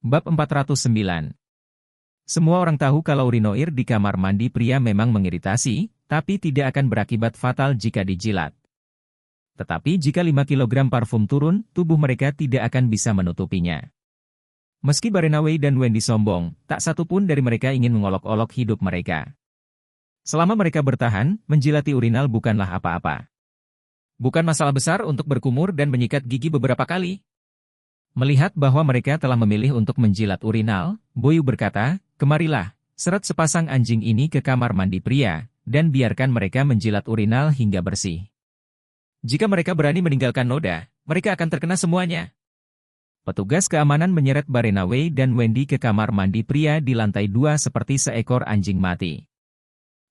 Bab 409. Semua orang tahu kalau urinoir di kamar mandi pria memang mengiritasi, tapi tidak akan berakibat fatal jika dijilat. Tetapi jika 5 kg parfum turun, tubuh mereka tidak akan bisa menutupinya. Meski Barenaway dan Wendy sombong, tak satu pun dari mereka ingin mengolok-olok hidup mereka. Selama mereka bertahan, menjilati urinal bukanlah apa-apa. Bukan masalah besar untuk berkumur dan menyikat gigi beberapa kali. Melihat bahwa mereka telah memilih untuk menjilat urinal, Boyu berkata, "Kemarilah, seret sepasang anjing ini ke kamar mandi pria, dan biarkan mereka menjilat urinal hingga bersih. Jika mereka berani meninggalkan noda, mereka akan terkena semuanya." Petugas keamanan menyeret Barenaway dan Wendy ke kamar mandi pria di lantai 2 seperti seekor anjing mati.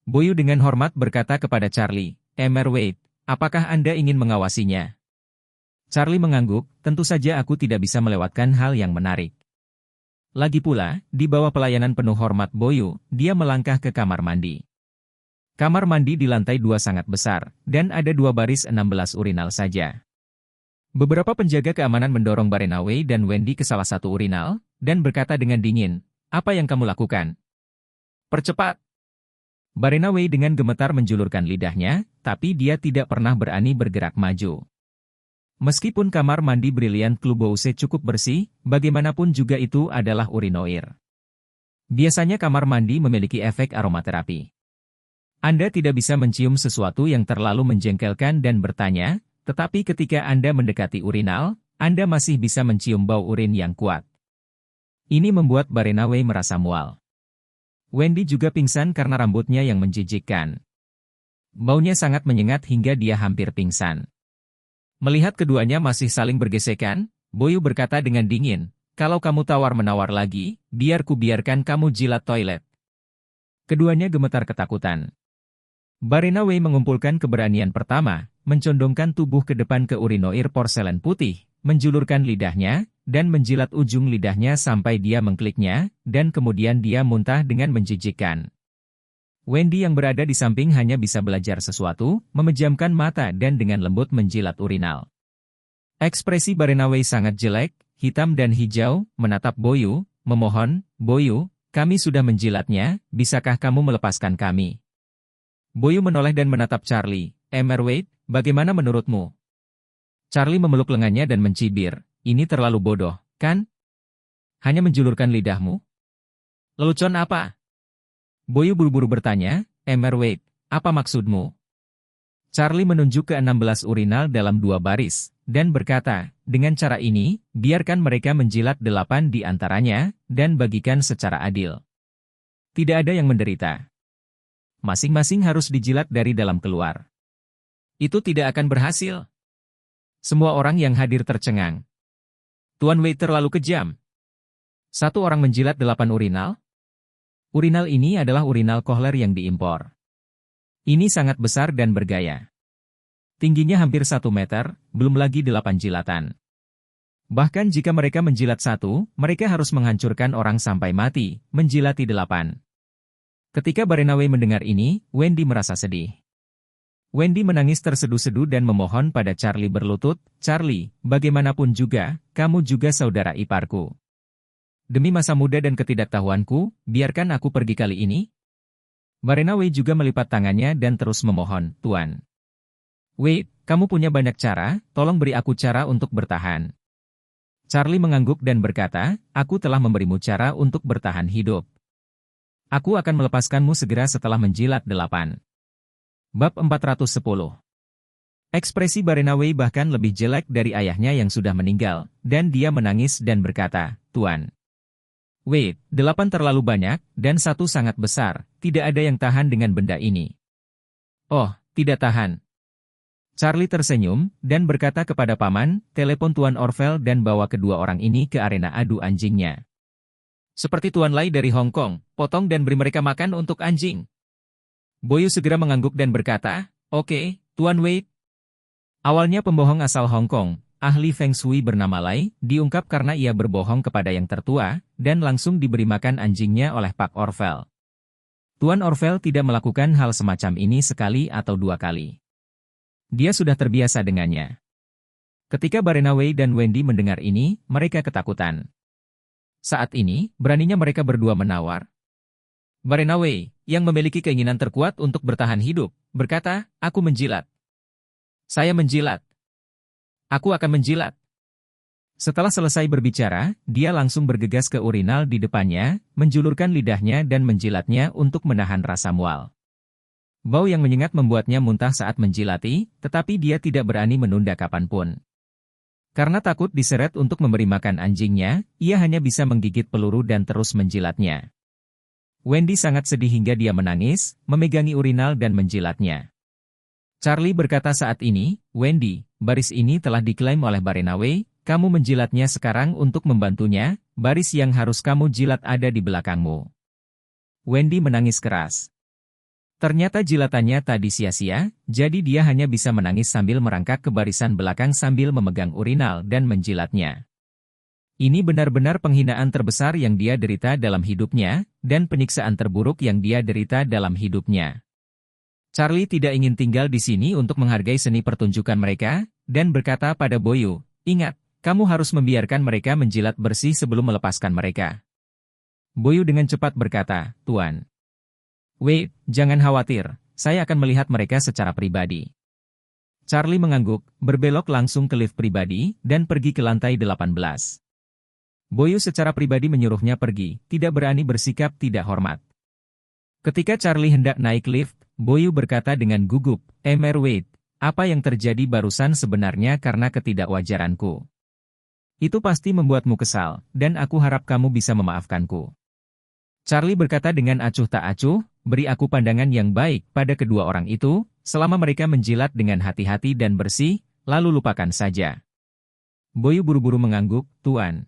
Boyu dengan hormat berkata kepada Charlie, "Emerwade, apakah Anda ingin mengawasinya?" Charlie mengangguk, "Tentu saja aku tidak bisa melewatkan hal yang menarik." Lagi pula, di bawah pelayanan penuh hormat Boyu, dia melangkah ke kamar mandi. Kamar mandi di lantai 2 sangat besar, dan ada 2 baris 16 urinal saja. Beberapa penjaga keamanan mendorong Barenaway dan Wendy ke salah satu urinal, dan berkata dengan dingin, "Apa yang kamu lakukan? Percepat!" Barenaway dengan gemetar menjulurkan lidahnya, tapi dia tidak pernah berani bergerak maju. Meskipun kamar mandi Brilliant Clubhouse cukup bersih, bagaimanapun juga itu adalah urinoir. Biasanya kamar mandi memiliki efek aromaterapi. Anda tidak bisa mencium sesuatu yang terlalu menjengkelkan dan bertanya, tetapi ketika Anda mendekati urinal, Anda masih bisa mencium bau urin yang kuat. Ini membuat Barenaway merasa mual. Wendy juga pingsan karena rambutnya yang menjijikkan. Baunya sangat menyengat hingga dia hampir pingsan. Melihat keduanya masih saling bergesekan, Boyu berkata dengan dingin, "Kalau kamu tawar-menawar lagi, biar ku biarkan kamu jilat toilet." Keduanya gemetar ketakutan. Barenaway mengumpulkan keberanian pertama, mencondongkan tubuh ke depan ke urinoir porselen putih, menjulurkan lidahnya, dan menjilat ujung lidahnya sampai dia mengkliknya, dan kemudian dia muntah dengan menjijikkan. Wendy yang berada di samping hanya bisa belajar sesuatu, memejamkan mata dan dengan lembut menjilat urinal. Ekspresi Barenaway sangat jelek, hitam dan hijau, menatap Boyu, memohon, "Boyu, kami sudah menjilatnya, bisakah kamu melepaskan kami?" Boyu menoleh dan menatap Charlie, "Emerwade, bagaimana menurutmu?" Charlie memeluk lengannya dan mencibir, "Ini terlalu bodoh, kan? Hanya menjulurkan lidahmu? Lelucon apa?" Boyu buru-buru bertanya, "Emerwade, apa maksudmu?" Charlie menunjuk ke 16 urinal dalam 2 baris, dan berkata, "Dengan cara ini, biarkan mereka menjilat 8 di antaranya, dan bagikan secara adil. Tidak ada yang menderita. Masing-masing harus dijilat dari dalam keluar." "Itu tidak akan berhasil." Semua orang yang hadir tercengang. "Tuan Wei terlalu kejam. Satu orang menjilat 8 urinal? Urinal ini adalah urinal Kohler yang diimpor. Ini sangat besar dan bergaya. Tingginya hampir 1 meter, belum lagi 8 jilatan. Bahkan jika mereka menjilat 1, mereka harus menghancurkan orang sampai mati, menjilati 8. Ketika Barenaway mendengar ini, Wendy merasa sedih. Wendy menangis terseduh-seduh dan memohon pada Charlie berlutut, "Charlie, bagaimanapun juga, kamu juga saudara iparku. Demi masa muda dan ketidaktahuanku, biarkan aku pergi kali ini." Barenaway juga melipat tangannya dan terus memohon, "Tuan Wei, kamu punya banyak cara, tolong beri aku cara untuk bertahan." Charlie mengangguk dan berkata, "Aku telah memberimu cara untuk bertahan hidup. Aku akan melepaskanmu segera setelah menjilat 8. Bab 410. Ekspresi Barenaway bahkan lebih jelek dari ayahnya yang sudah meninggal, dan dia menangis dan berkata, "Tuan Wait, 8 terlalu banyak, dan 1 sangat besar, tidak ada yang tahan dengan benda ini." "Oh, tidak tahan." Charlie tersenyum, dan berkata kepada paman, "Telepon Tuan Orvel dan bawa kedua orang ini ke arena adu anjingnya. Seperti Tuan Lai dari Hong Kong, potong dan beri mereka makan untuk anjing." Boyu segera mengangguk dan berkata, "Oke, Tuan Wei." Awalnya pembohong asal Hong Kong, ahli Feng Shui bernama Lai, diungkap karena ia berbohong kepada yang tertua, dan langsung diberi makan anjingnya oleh Pak Orvel. Tuan Orvel tidak melakukan hal semacam ini sekali atau 2 kali. Dia sudah terbiasa dengannya. Ketika Barenaway dan Wendy mendengar ini, mereka ketakutan. Saat ini, beraninya mereka berdua menawar. Barenawe, yang memiliki keinginan terkuat untuk bertahan hidup, berkata, aku menjilat. Saya menjilat. Aku akan menjilat. Setelah selesai berbicara, dia langsung bergegas ke urinal di depannya, menjulurkan lidahnya dan menjilatnya untuk menahan rasa mual. Bau yang menyengat membuatnya muntah saat menjilati, tetapi dia tidak berani menunda kapanpun. Karena takut diseret untuk memberi makan anjingnya, ia hanya bisa menggigit peluru dan terus menjilatnya. Wendy sangat sedih hingga dia menangis, memegangi urinal dan menjilatnya. Charlie berkata saat ini, Wendy, baris ini telah diklaim oleh Barenawe, kamu menjilatnya sekarang untuk membantunya, baris yang harus kamu jilat ada di belakangmu. Wendy menangis keras. Ternyata jilatannya tadi sia-sia, jadi dia hanya bisa menangis sambil merangkak ke barisan belakang sambil memegang urinal dan menjilatnya. Ini benar-benar penghinaan terbesar yang dia derita dalam hidupnya, dan penyiksaan terburuk yang dia derita dalam hidupnya. Charlie tidak ingin tinggal di sini untuk menghargai seni pertunjukan mereka, dan berkata pada Boyu, ingat, kamu harus membiarkan mereka menjilat bersih sebelum melepaskan mereka. Boyu dengan cepat berkata, Tuan. Wait, jangan khawatir, saya akan melihat mereka secara pribadi. Charlie mengangguk, berbelok langsung ke lift pribadi, dan pergi ke lantai 18. Boyu secara pribadi menyuruhnya pergi, tidak berani bersikap tidak hormat. Ketika Charlie hendak naik lift, Boyu berkata dengan gugup, Wait, apa yang terjadi barusan sebenarnya karena ketidakwajaranku. Itu pasti membuatmu kesal, dan aku harap kamu bisa memaafkanku. Charlie berkata dengan acuh tak acuh, beri aku pandangan yang baik pada kedua orang itu, selama mereka menjilat dengan hati-hati dan bersih, lalu lupakan saja. Boyu buru-buru mengangguk, Tuan.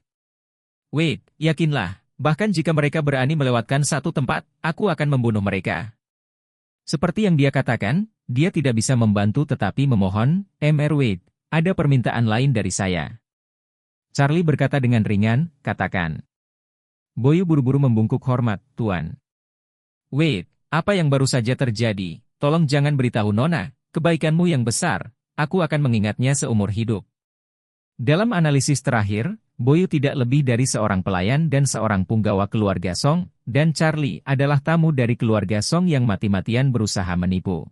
Wait, yakinlah, bahkan jika mereka berani melewatkan satu tempat, aku akan membunuh mereka. Seperti yang dia katakan, dia tidak bisa membantu tetapi memohon, Wait, ada permintaan lain dari saya. Charlie berkata dengan ringan, katakan. Boyu buru-buru membungkuk hormat, Tuan. Wait, apa yang baru saja terjadi? Tolong jangan beritahu Nona, kebaikanmu yang besar, aku akan mengingatnya seumur hidup. Dalam analisis terakhir, Boyu tidak lebih dari seorang pelayan dan seorang punggawa keluarga Song, dan Charlie adalah tamu dari keluarga Song yang mati-matian berusaha menipu.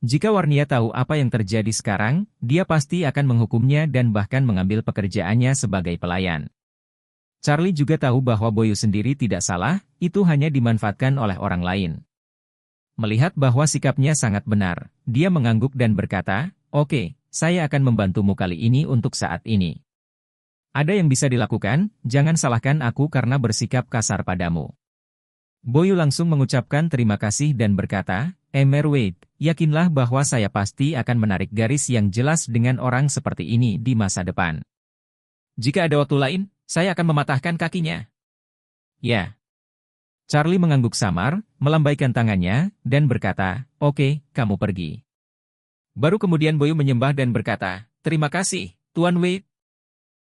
Jika Warnia tahu apa yang terjadi sekarang, dia pasti akan menghukumnya dan bahkan mengambil pekerjaannya sebagai pelayan. Charlie juga tahu bahwa Boyu sendiri tidak salah, itu hanya dimanfaatkan oleh orang lain. Melihat bahwa sikapnya sangat benar, dia mengangguk dan berkata, Oke, saya akan membantumu kali ini untuk saat ini. Ada yang bisa dilakukan, jangan salahkan aku karena bersikap kasar padamu. Boyu langsung mengucapkan terima kasih dan berkata, Wait, yakinlah bahwa saya pasti akan menarik garis yang jelas dengan orang seperti ini di masa depan. Jika ada waktu lain, saya akan mematahkan kakinya. Ya. Charlie mengangguk samar, melambaikan tangannya, dan berkata, Oke, kamu pergi. Baru kemudian Boyu menyembah dan berkata, Terima kasih, Tuan Wade.